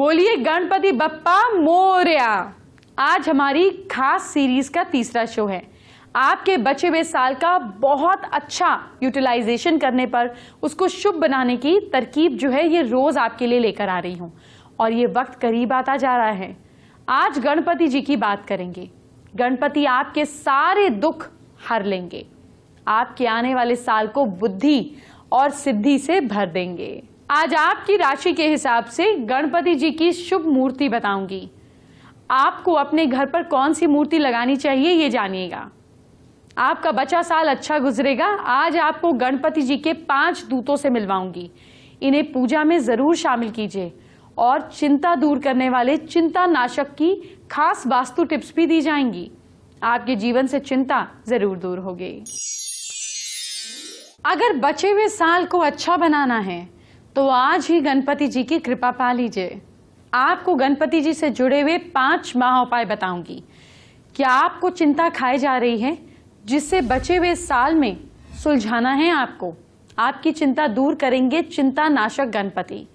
बोलिए गणपति बप्पा मोरया। आज हमारी खास सीरीज का तीसरा शो है। आपके बचे हुए साल का बहुत अच्छा यूटिलाइजेशन करने पर उसको शुभ बनाने की तरकीब जो है ये रोज आपके लिए लेकर आ रही हूं। और ये वक्त करीब आता जा रहा है। आज गणपति जी की बात करेंगे। गणपति आपके सारे दुख हर लेंगे, आपके आने वाले साल को बुद्धि और सिद्धि से भर देंगे। आज आपकी राशि के हिसाब से गणपति जी की शुभ मूर्ति बताऊंगी। आपको अपने घर पर कौन सी मूर्ति लगानी चाहिए ये जानिएगा। आपका बचा साल अच्छा गुजरेगा। आज आपको गणपति जी के 5 दूतों से मिलवाऊंगी। इन्हें पूजा में जरूर शामिल कीजिए और चिंता दूर करने वाले चिंता नाशक की खास वास्तु टिप्स भी दी जाएंगी। आपके जीवन से चिंता जरूर दूर होगी। अगर बचे हुए साल को अच्छा बनाना है तो आज ही गणपति जी की कृपा पा लीजिए। आपको गणपति जी से जुड़े हुए 5 महाउपाय बताऊंगी। क्या आपको चिंता खाई जा रही है जिससे बचे हुए साल में सुलझाना है आपको? आपकी चिंता दूर करेंगे चिंता नाशक गणपति।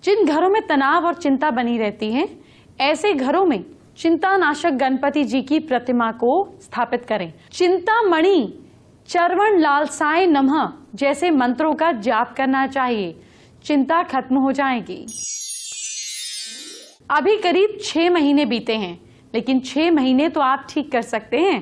जिन घरों में तनाव और चिंता बनी रहती है ऐसे घरों में चिंता नाशक गणपति जी की प्रतिमा को स्थापित करें। चिंतामणि चरवण लालसाय नमः जैसे मंत्रों का जाप करना चाहिए। चिंता खत्म हो जाएगी। अभी करीब 6 महीने बीते हैं, लेकिन 6 महीने तो आप ठीक कर सकते हैं।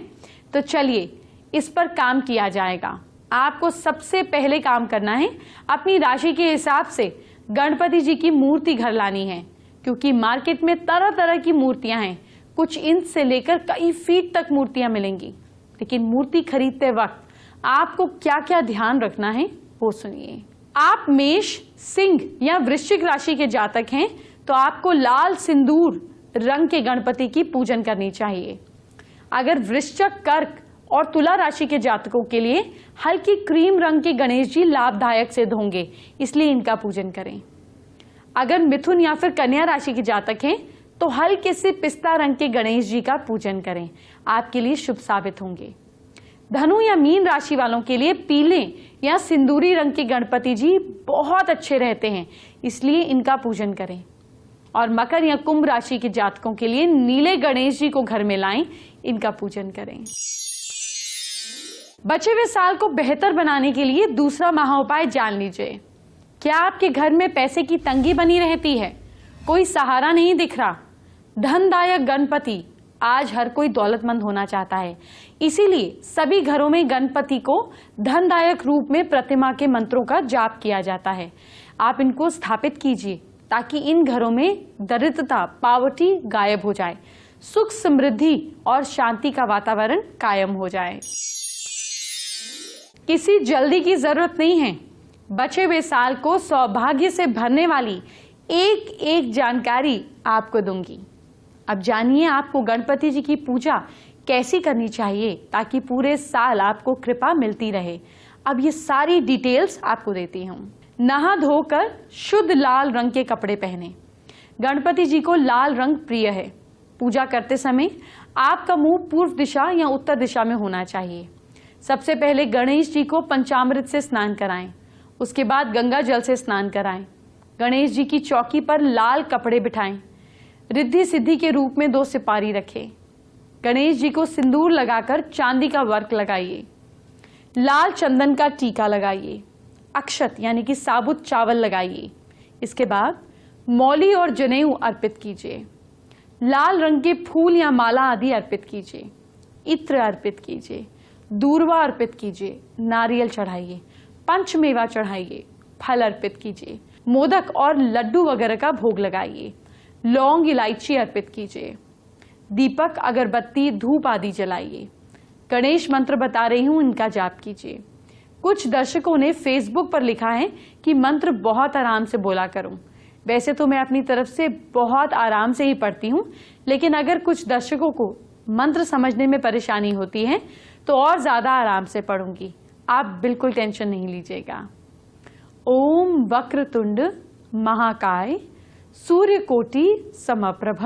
तो चलिए इस पर काम किया जाएगा। आपको सबसे पहले काम करना है अपनी राशि के हिसाब से गणपति जी की मूर्ति घर लानी है, क्योंकि मार्केट में तरह तरह की मूर्तियां हैं। कुछ इंच से लेकर कई फीट तक मूर्तियां मिलेंगी। लेकिन मूर्ति खरीदते वक्त आपको क्या क्या ध्यान रखना है वो सुनिए। आप मेष, सिंह या वृश्चिक राशि के जातक हैं तो आपको लाल सिंदूर रंग के गणपति की पूजन करनी चाहिए। अगर वृश्चिक, कर्क और तुला राशि के जातकों के लिए हल्की क्रीम रंग के गणेश जी लाभदायक सिद्ध होंगे, इसलिए इनका पूजन करें। अगर मिथुन या फिर कन्या राशि के जातक हैं तो हल्के से पिस्ता रंग के गणेश जी का पूजन करें, आपके लिए शुभ साबित होंगे। धनु या मीन राशि वालों के लिए पीले या सिंदूरी रंग के गणपति जी बहुत अच्छे रहते हैं, इसलिए इनका पूजन करें। और मकर या कुंभ राशि के जातकों के लिए नीले गणेश जी को घर में लाएं, इनका पूजन करें। बचे हुए साल को बेहतर बनाने के लिए दूसरा महाउपाय जान लीजिए। क्या आपके घर में पैसे की तंगी बनी रहती है? कोई सहारा नहीं दिख रहा? धनदायक गणपति। आज हर कोई दौलतमंद होना चाहता है, इसीलिए सभी घरों में गणपति को धनदायक रूप में प्रतिमा के मंत्रों का जाप किया जाता है। आप इनको स्थापित कीजिए ताकि इन घरों में दरिद्रता, पावर्टी गायब हो जाए, सुख, समृद्धि और शांति का वातावरण कायम हो जाए। किसी जल्दी की जरूरत नहीं है। बचे हुए साल को सौभाग्य से भरने वाली एक एक जानकारी आपको दूंगी। अब जानिए आपको गणपति जी की पूजा कैसी करनी चाहिए ताकि पूरे साल आपको कृपा मिलती रहे। अब ये सारी डिटेल्स आपको देती हूँ। नहा धोकर शुद्ध लाल रंग के कपड़े पहने। गणपति जी को लाल रंग प्रिय है। पूजा करते समय आपका मुंह पूर्व दिशा या उत्तर दिशा में होना चाहिए। सबसे पहले गणेश जी को पंचामृत से स्नान कराएं, उसके बाद गंगा जल से स्नान कराएं। गणेश जी की चौकी पर लाल कपड़े बिठाएं। रिद्धि सिद्धि के रूप में 2 सिपारी रखें। गणेश जी को सिंदूर लगाकर चांदी का वर्क लगाइए। लाल चंदन का टीका लगाइए। अक्षत यानी कि साबुत चावल लगाइए। इसके बाद मौली और जनेऊ अर्पित कीजिए। लाल रंग के फूल या माला आदि अर्पित कीजिए। इत्र अर्पित कीजिए। दूर्वा अर्पित कीजिए। नारियल चढ़ाइए। पंचमेवा चढ़ाइए। फल अर्पित कीजिए। मोदक और लड्डू वगैरह का भोग लगाइए। लौंग, इलायची अर्पित कीजिए। दीपक, अगरबत्ती, धूप आदि जलाइए। गणेश मंत्र बता रही हूं, इनका जाप कीजिए। कुछ दर्शकों ने फेसबुक पर लिखा है कि मंत्र बहुत आराम से बोला करूं। वैसे तो मैं अपनी तरफ से बहुत आराम से ही पढ़ती हूं, लेकिन अगर कुछ दर्शकों को मंत्र समझने में परेशानी होती है तो और ज्यादा आराम से पढ़ूंगी। आप बिल्कुल टेंशन नहीं लीजिएगा। ओम वक्रतुंड महाकाय सूर्यकोटि समप्रभ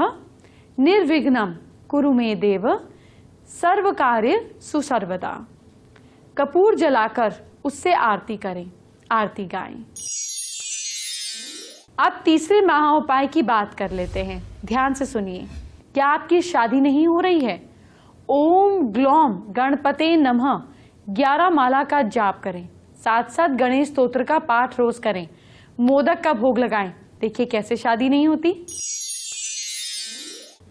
निर्विघ्नं कुरु मे देव सर्व कार्य सुसर्वदा। कपूर जलाकर उससे आरती करें, आरती गाएं। अब तीसरे महाउपाय की बात कर लेते हैं। ध्यान से सुनिए। क्या आपकी शादी नहीं हो रही है? ओम ग्लौम गणपते नमः 11 माला का जाप करें, साथ साथ गणेश स्तोत्र का पाठ रोज करें, मोदक का भोग लगाएं। देखिए कैसे शादी नहीं होती।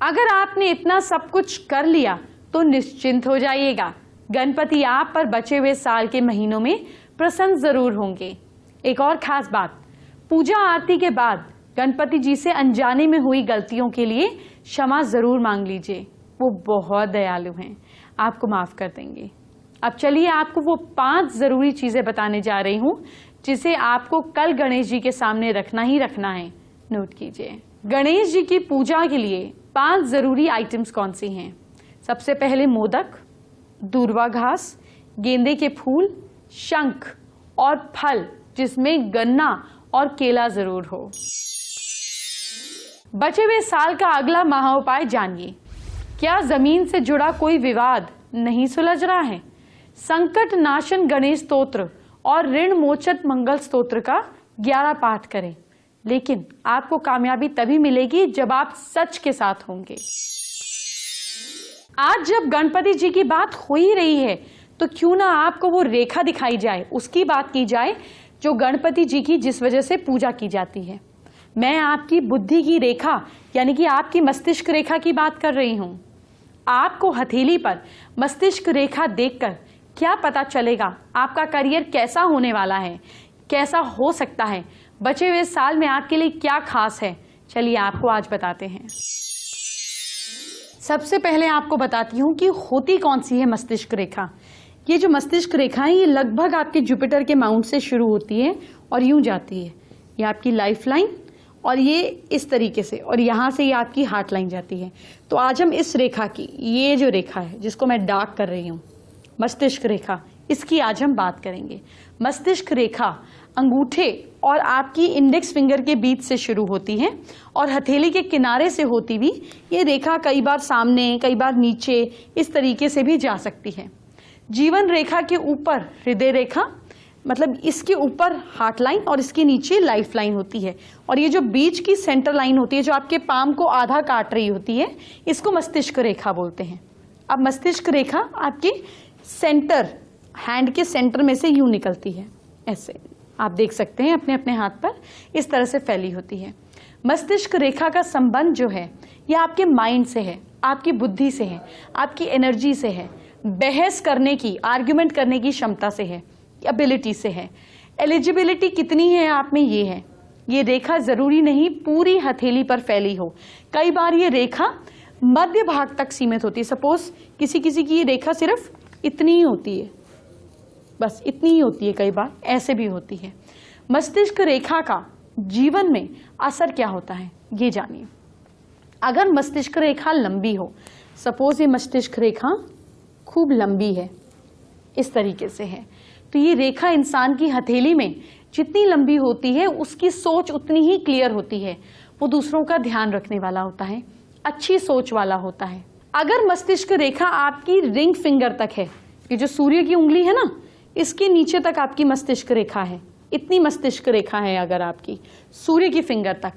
अगर आपने इतना सब कुछ कर लिया तो निश्चिंत हो जाइएगा, गणपति आप पर बचे हुए साल के महीनों में प्रसन्न जरूर होंगे। एक और खास बात, पूजा आरती के बाद गणपति जी से अनजाने में हुई गलतियों के लिए क्षमा जरूर मांग लीजिए। वो बहुत दयालु हैं, आपको माफ कर देंगे। अब चलिए आपको वो 5 जरूरी चीजें बताने जा रही हूं जिसे आपको कल गणेश जी के सामने रखना ही रखना है। नोट कीजिए। गणेश जी की पूजा के लिए 5 जरूरी आइटम्स कौन सी हैं? सबसे पहले मोदक, दूर्वा घास, गेंदे के फूल, शंख और फल जिसमें गन्ना और केला जरूर हो। बचे हुए साल का अगला महाउपाय जानिए। क्या जमीन से जुड़ा कोई विवाद नहीं सुलझ रहा है? संकट नाशन गणेश स्तोत्र और ऋण मोचन मंगल स्तोत्र का 11 पाठ करें, लेकिन आपको कामयाबी तभी मिलेगी जब आप सच के साथ होंगे। आज जब गणपति जी की बात हो ही रही है तो क्यों ना आपको वो रेखा दिखाई जाए, उसकी बात की जाए जो गणपति जी की जिस वजह से पूजा की जाती है। मैं आपकी बुद्धि की रेखा यानी कि आपकी मस्तिष्क रेखा की बात कर रही हूं। आपको हथेली पर मस्तिष्क रेखा देखकर क्या पता चलेगा आपका करियर कैसा होने वाला है, कैसा हो सकता है, बचे हुए साल में आपके लिए क्या खास है। चलिए आपको आज बताते हैं। सबसे पहले आपको बताती हूं कि होती कौन सी है मस्तिष्क रेखा। ये जो मस्तिष्क रेखा है ये लगभग आपके जुपिटर के माउंट से शुरू होती है और यूं जाती है। ये आपकी लाइफ लाइन और ये इस तरीके से, और यहाँ से ये आपकी हार्ट लाइन जाती है। तो आज हम इस रेखा की, ये जो रेखा है जिसको मैं डार्क कर रही हूँ, मस्तिष्क रेखा, इसकी आज हम बात करेंगे। मस्तिष्क रेखा अंगूठे और आपकी इंडेक्स फिंगर के बीच से शुरू होती है और हथेली के किनारे से होती हुई ये रेखा कई बार सामने, कई बार नीचे, इस तरीके से भी जा सकती है। जीवन रेखा के ऊपर हृदय रेखा, मतलब इसके ऊपर हार्ट लाइन और इसके नीचे लाइफ लाइन होती है, और ये जो बीच की सेंटर लाइन होती है जो आपके पाम को आधा काट रही होती है, इसको मस्तिष्क रेखा बोलते हैं। अब मस्तिष्क रेखा आपके सेंटर, हैंड के सेंटर में से यूं निकलती है, ऐसे आप देख सकते हैं अपने अपने हाथ पर, इस तरह से फैली होती है। मस्तिष्क रेखा का संबंध जो है यह आपके माइंड से है, आपकी बुद्धि से है, आपकी एनर्जी से है, बहस करने की, आर्ग्यूमेंट करने की क्षमता से है, एबिलिटी से है। एलिजिबिलिटी कितनी है आप में ये है। ये रेखा जरूरी नहीं पूरी हथेली पर फैली हो, कई बार ये रेखा मध्य भाग तक सीमित होती है। सपोज किसी किसी की ये रेखा सिर्फ इतनी ही होती है, बस इतनी ही होती है, कई बार ऐसे भी होती है। मस्तिष्क रेखा का जीवन में असर क्या होता है ये जानिए। अगर मस्तिष्क रेखा लंबी हो, सपोज ये मस्तिष्क रेखा खूब लंबी है, इस तरीके से है, तो ये रेखा इंसान की हथेली में जितनी लंबी होती है उसकी सोच उतनी ही क्लियर होती है। वो दूसरों का ध्यान रखने वाला होता है, अच्छी सोच वाला होता है। अगर मस्तिष्क रेखा आपकी रिंग फिंगर तक है, ये जो सूर्य की उंगली है ना, इसके नीचे तक आपकी मस्तिष्क रेखा है, इतनी मस्तिष्क रेखा है अगर आपकी सूर्य की फिंगर तक,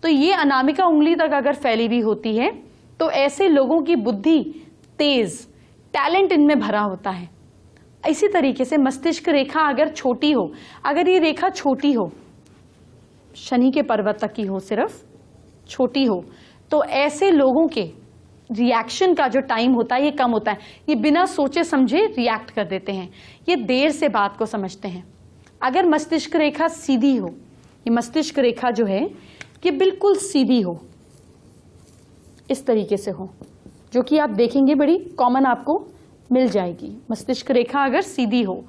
तो ये अनामिका उंगली तक अगर फैली हुई होती है तो ऐसे लोगों की बुद्धि तेज, टैलेंट इनमें भरा होता है। इसी तरीके से मस्तिष्क रेखा अगर छोटी हो, अगर ये रेखा छोटी हो, शनि के पर्वत तक की हो, सिर्फ छोटी हो, तो ऐसे लोगों के रिएक्शन का जो टाइम होता है ये कम होता है। ये बिना सोचे समझे रिएक्ट कर देते हैं, ये देर से बात को समझते हैं। अगर मस्तिष्क रेखा सीधी हो, ये मस्तिष्क रेखा जो है ये बिल्कुल सीधी हो, इस तरीके से हो, जो कि आप देखेंगे बड़ी कॉमन आपको मिल जाएगी। मस्तिष्क रेखा अगर सीधी हो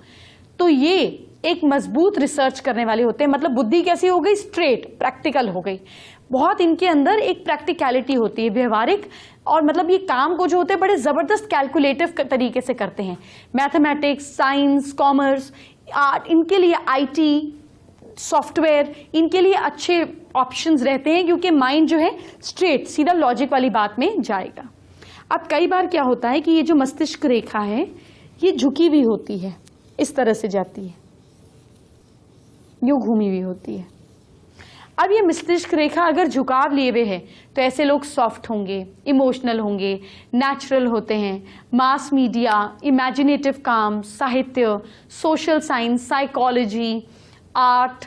तो ये एक मजबूत रिसर्च करने वाले होते हैं। मतलब बुद्धि कैसी हो गई, स्ट्रेट, प्रैक्टिकल हो गई। बहुत इनके अंदर एक प्रैक्टिकलिटी होती है, व्यवहारिक, और मतलब ये काम को जो होते हैं बड़े जबरदस्त कैलकुलेटिव तरीके से करते हैं। मैथमेटिक्स, साइंस, कॉमर्स, आर्ट, इनके लिए आईटी, सॉफ्टवेयर, इनके लिए अच्छे ऑप्शंस रहते हैं क्योंकि माइंड जो है स्ट्रेट, सीधा लॉजिक वाली बात में जाएगा। अब कई बार क्या होता है कि ये जो मस्तिष्क रेखा है ये झुकी हुई होती है, इस तरह से जाती है, यूं घूमी हुई होती है। अब ये मस्तिष्क रेखा अगर झुकाव लिए हुए है तो ऐसे लोग सॉफ्ट होंगे, इमोशनल होंगे, नेचुरल होते हैं, मास मीडिया, इमेजिनेटिव काम, साहित्य, social science, psychology, art,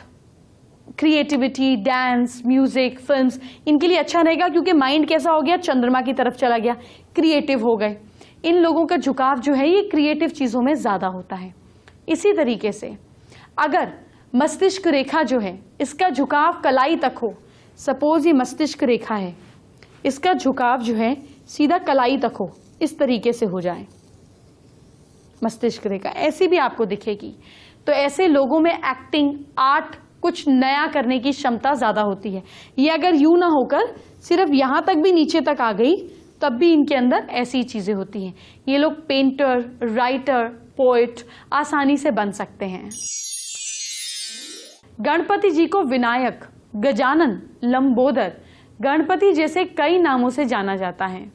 creativity, dance, music, films, इनके लिए अच्छा रहेगा क्योंकि माइंड कैसा हो गया, चंद्रमा की तरफ चला गया, क्रिएटिव हो गए। इन लोगों का झुकाव जो है ये क्रिएटिव चीजों में ज्यादा होता है। इसी तरीके से अगर मस्तिष्क रेखा जो है इसका झुकाव कलाई तक हो, सपोज ये मस्तिष्क रेखा है, इसका झुकाव जो है सीधा कलाई तक हो, इस तरीके से हो जाए मस्तिष्क रेखा, ऐसी भी आपको दिखेगी, तो ऐसे लोगों में एक्टिंग, आर्ट, कुछ नया करने की क्षमता ज्यादा होती है। ये अगर यूं ना होकर सिर्फ यहां तक भी नीचे तक आ गई तब भी इनके अंदर ऐसी चीजें होती हैं। ये लोग पेंटर, राइटर, पोएट आसानी से बन सकते हैं। गणपति जी को विनायक, गजानन, लंबोदर, गणपति जैसे कई नामों से जाना जाता है।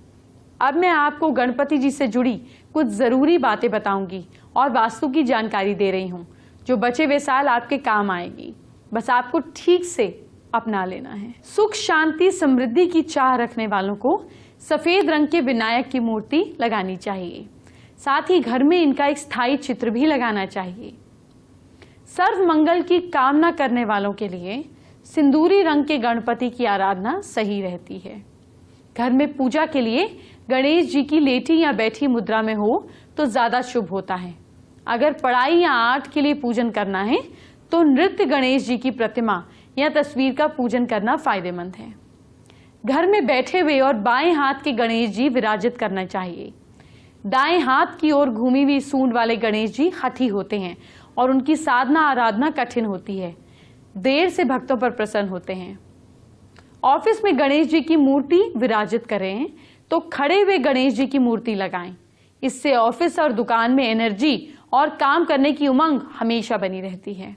अब मैं आपको गणपति जी से जुड़ी कुछ जरूरी बातें बताऊंगी और वास्तु की जानकारी दे रही हूं जो बचे हुए साल आपके काम आएगी, बस आपको ठीक से अपना लेना है। सुख, शांति, समृद्धि की चाह रखने वालों को सफेद रंग के विनायक की मूर्ति लगानी चाहिए। साथ ही घर में इनका एक स्थायी चित्र भी लगाना चाहिए। सर्व मंगल की कामना करने वालों के लिए सिंदूरी रंग के गणपति की आराधना सही रहती है। घर में पूजा के लिए गणेश जी की लेटी या बैठी मुद्रा में हो तो ज्यादा शुभ होता है। अगर पढ़ाई या आर्ट के लिए पूजन करना है तो नृत्य गणेश जी की प्रतिमा या तस्वीर का पूजन करना फायदेमंद है। घर में बैठे हुए और बाएं हाथ के गणेश जी विराजित करना चाहिए। दाएं हाथ की ओर घूमी हुई सूंड वाले गणेश जी हठी होते हैं और उनकी साधना आराधना कठिन होती है, देर से भक्तों पर प्रसन्न होते हैं। ऑफिस में गणेश जी की मूर्ति विराजित करें तो खड़े हुए गणेश जी की मूर्ति लगाएं। इससे ऑफिस और दुकान में एनर्जी और काम करने की उमंग हमेशा बनी रहती है।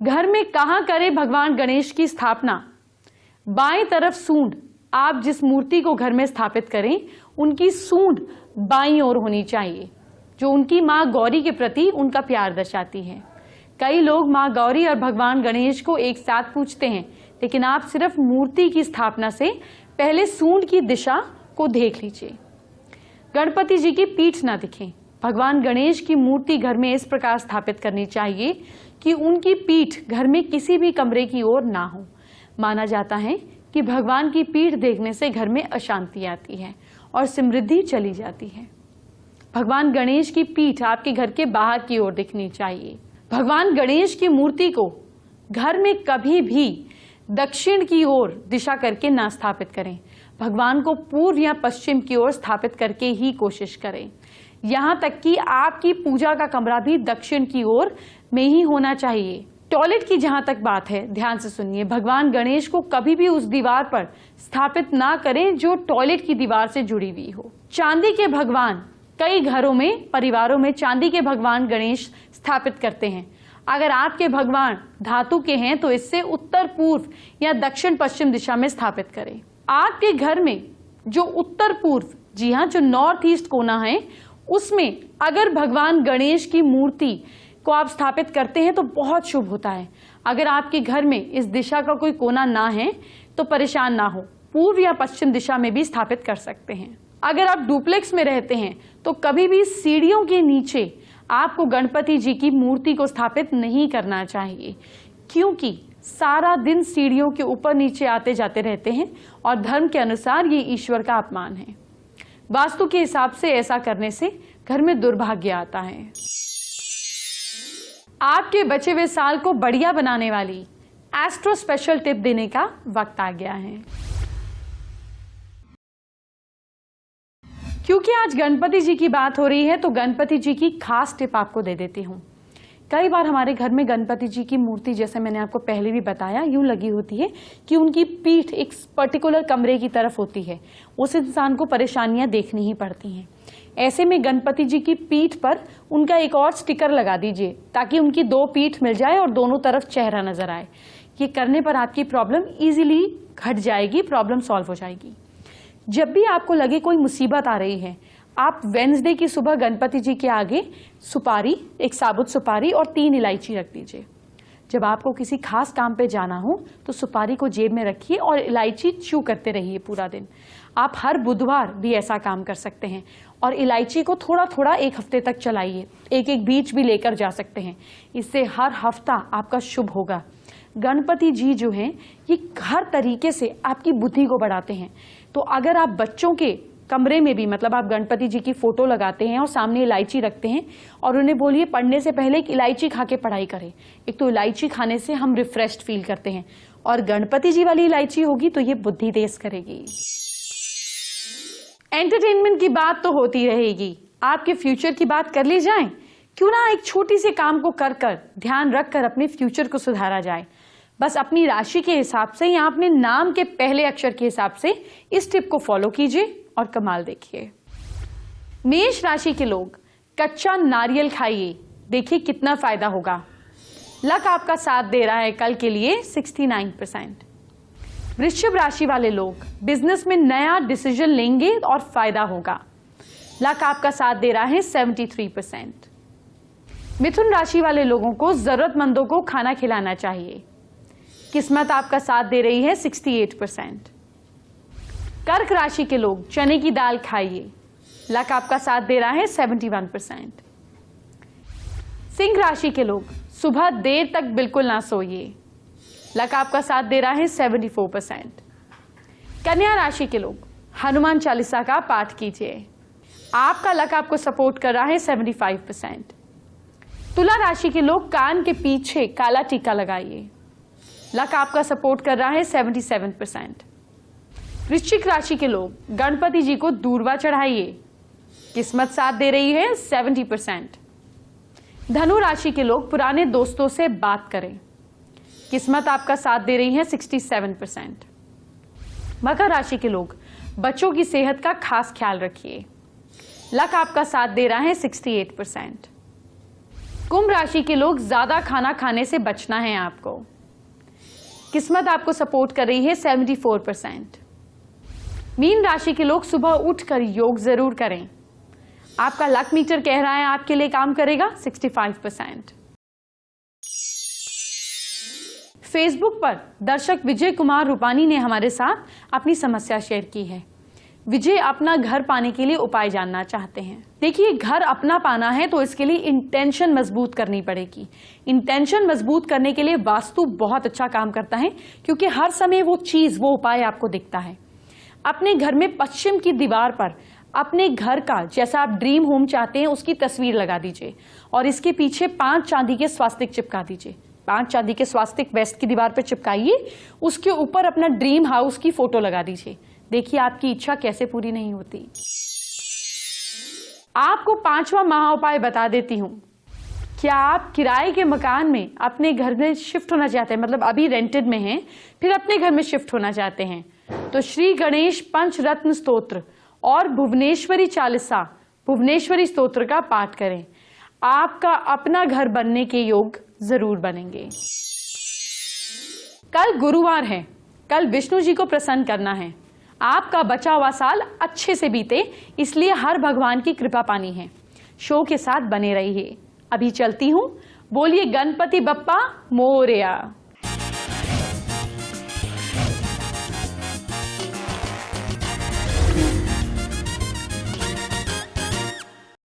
घर में कहां करें भगवान गणेश की स्थापना? बाएं तरफ सूंड, आप जिस मूर्ति को घर में स्थापित करें उनकी सूंड बाईं ओर होनी चाहिए, जो उनकी मां गौरी के प्रति उनका प्यार दर्शाती है। कई लोग मां गौरी और भगवान गणेश को एक साथ पूजते हैं, लेकिन आप सिर्फ मूर्ति की स्थापना से पहले सूंड की दिशा को देख लीजिए। गणपति जी की पीठ ना दिखे। भगवान गणेश की मूर्ति घर में इस प्रकार स्थापित करनी चाहिए कि उनकी पीठ घर में किसी भी कमरे की ओर ना हो। माना जाता है कि भगवान की पीठ देखने से घर में अशांति आती है और समृद्धि चली जाती है। भगवान गणेश की पीठ आपके घर के बाहर की ओर दिखनी चाहिए। भगवान गणेश की मूर्ति को घर में कभी भी दक्षिण की ओर दिशा करके ना स्थापित करें। भगवान को पूर्व या पश्चिम की ओर स्थापित करके ही कोशिश करें। यहाँ तक कि आपकी पूजा का कमरा भी दक्षिण की ओर में ही होना चाहिए। टॉयलेट की जहां तक बात है, ध्यान से सुनिए, भगवान गणेश को कभी भी उस दीवार पर स्थापित ना करें जो टॉयलेट की दीवार से जुड़ी हुई हो। चांदी के भगवान, कई घरों में, परिवारों में चांदी के भगवान गणेश स्थापित करते हैं। अगर आपके भगवान धातु के हैं तो इससे उत्तर पूर्व या दक्षिण पश्चिम दिशा में स्थापित करें। आपके घर में जो उत्तर पूर्व, जी हाँ, जो नॉर्थ ईस्ट कोना है, उसमें अगर भगवान गणेश की मूर्ति को आप स्थापित करते हैं तो बहुत शुभ होता है। अगर आपके घर में इस दिशा का कोई कोना ना है तो परेशान ना हो, पूर्व या पश्चिम दिशा में भी स्थापित कर सकते हैं। अगर आप डुप्लेक्स में रहते हैं तो कभी भी सीढ़ियों के नीचे आपको गणपति जी की मूर्ति को स्थापित नहीं करना चाहिए, क्योंकि सारा दिन सीढ़ियों के ऊपर नीचे आते जाते रहते हैं और धर्म के अनुसार ये ईश्वर का अपमान है। वास्तु के हिसाब से ऐसा करने से घर में दुर्भाग्य आता है। आपके बचे हुए साल को बढ़िया बनाने वाली एस्ट्रो स्पेशल टिप देने का वक्त आ गया है। क्योंकि आज गणपति जी की बात हो रही है तो गणपति जी की खास टिप आपको दे देती हूँ। कई बार हमारे घर में गणपति जी की मूर्ति, जैसे मैंने आपको पहले भी बताया, यूं लगी होती है कि उनकी पीठ एक पर्टिकुलर कमरे की तरफ होती है। उस इंसान को परेशानियां देखनी ही पड़ती हैं। ऐसे में गणपति जी की पीठ पर उनका एक और स्टिकर लगा दीजिए ताकि उनकी दो पीठ मिल जाए और दोनों तरफ चेहरा नजर आए। ये करने पर आपकी प्रॉब्लम इजीली घट जाएगी, प्रॉब्लम सॉल्व हो जाएगी। जब भी आपको लगे कोई मुसीबत आ रही है, आप वेडनेसडे की सुबह गणपति जी के आगे सुपारी, एक साबुत सुपारी और 3 इलायची रख दीजिए। जब आपको किसी खास काम पे जाना हो तो सुपारी को जेब में रखिए और इलायची च्यू करते रहिए पूरा दिन। आप हर बुधवार भी ऐसा काम कर सकते हैं और इलायची को थोड़ा थोड़ा एक हफ्ते तक चलाइए। एक एक बीज भी लेकर जा सकते हैं, इससे हर हफ्ता आपका शुभ होगा। गणपति जी जो हैं ये हर तरीके से आपकी बुद्धि को बढ़ाते हैं। तो अगर आप बच्चों के कमरे में भी, मतलब आप गणपति जी की फोटो लगाते हैं और सामने इलायची रखते हैं और उन्हें बोलिए पढ़ने से पहले एक इलायची खा के पढ़ाई करें। एक तो इलायची खाने से हम रिफ्रेश्ड फील करते हैं और गणपति जी वाली इलायची होगी तो ये बुद्धि तेज करेगी। एंटरटेनमेंट की बात तो होती रहेगी, आपके फ्यूचर की बात कर ली जाए। क्यों ना एक छोटी सी काम को कर कर ध्यान रखकर अपने फ्यूचर को सुधारा जाए। बस अपनी राशि के हिसाब से या अपने नाम के पहले अक्षर के हिसाब से इस टिप को फॉलो कीजिए और कमाल देखिए। मेष राशि के लोग कच्चा नारियल खाइए, देखिए कितना फायदा होगा। लक आपका साथ दे रहा है कल के लिए 69%। वृश्चिक राशि वाले लोग बिजनेस में नया डिसीजन लेंगे और फायदा होगा। लक आपका साथ दे रहा है 73%। मिथुन राशि वाले लोगों को जरूरतमंदों को खाना खिलाना चाहिए। किस्मत आपका साथ दे रही है 68%। कर्क राशि के लोग चने की दाल खाइए। लक आपका साथ दे रहा है 71%। सिंह राशि के लोग सुबह देर तक बिल्कुल ना सोइए। लक आपका साथ दे रहा है 74%। कन्या राशि के लोग हनुमान चालीसा का पाठ कीजिए। आपका लक आपको सपोर्ट कर रहा है 75%। तुला राशि के लोग कान के पीछे काला टीका लगाइए। लक आपका सपोर्ट कर रहा है 77%। वृश्चिक राशि के लोग गणपति जी को दूर्वा चढ़ाइए। किस्मत साथ दे रही है 70%। धनु राशि के लोग पुराने दोस्तों से बात करें। किस्मत आपका साथ दे रही है 67%। मकर राशि के लोग बच्चों की सेहत का खास ख्याल रखिए। लक आपका साथ दे रहा है 68%। कुंभ राशि के लोग ज्यादा खाना खाने से बचना है आपको। किस्मत आपको सपोर्ट कर रही है 74%। मीन राशि के लोग सुबह उठकर योग जरूर करें। आपका लक मीटर कह रहा है आपके लिए काम करेगा 65%। फेसबुक पर दर्शक विजय कुमार रूपानी ने हमारे साथ अपनी समस्या शेयर की है। विजय अपना घर पाने के लिए उपाय जानना चाहते हैं। देखिए, घर अपना पाना है तो इसके लिए इंटेंशन मजबूत करनी पड़ेगी। इंटेंशन मजबूत करने के लिए वास्तु बहुत अच्छा काम करता है, क्योंकि हर समय वो चीज, वो उपाय आपको दिखता है। अपने घर में पश्चिम की दीवार पर अपने घर का जैसा आप ड्रीम होम चाहते हैं उसकी तस्वीर लगा दीजिए और इसके पीछे 5 चांदी के स्वास्तिक चिपका दीजिए। 5 चांदी के स्वास्तिक वेस्ट की दीवार पर चिपकाइए, उसके ऊपर अपना ड्रीम हाउस की फोटो लगा दीजिए। देखिए आपकी इच्छा कैसे पूरी नहीं होती। आपको 5वां महाउपाय बता देती हूं। क्या आप किराए के मकान में अपने घर में शिफ्ट होना चाहते हैं, मतलब अभी रेंटेड में हैं, फिर अपने घर में शिफ्ट होना चाहते हैं, तो श्री गणेश पंचरत्न स्तोत्र और भुवनेश्वरी चालीसा, भुवनेश्वरी स्तोत्र का पाठ करें। आपका अपना घर बनने के योग जरूर बनेंगे। कल गुरुवार है, कल विष्णु जी को प्रसन्न करना है। आपका बचा हुआ साल अच्छे से बीते, इसलिए हर भगवान की कृपा पानी है। शो के साथ बने रहिए। अभी चलती हूं, बोलिए गणपति बप्पा मोरया।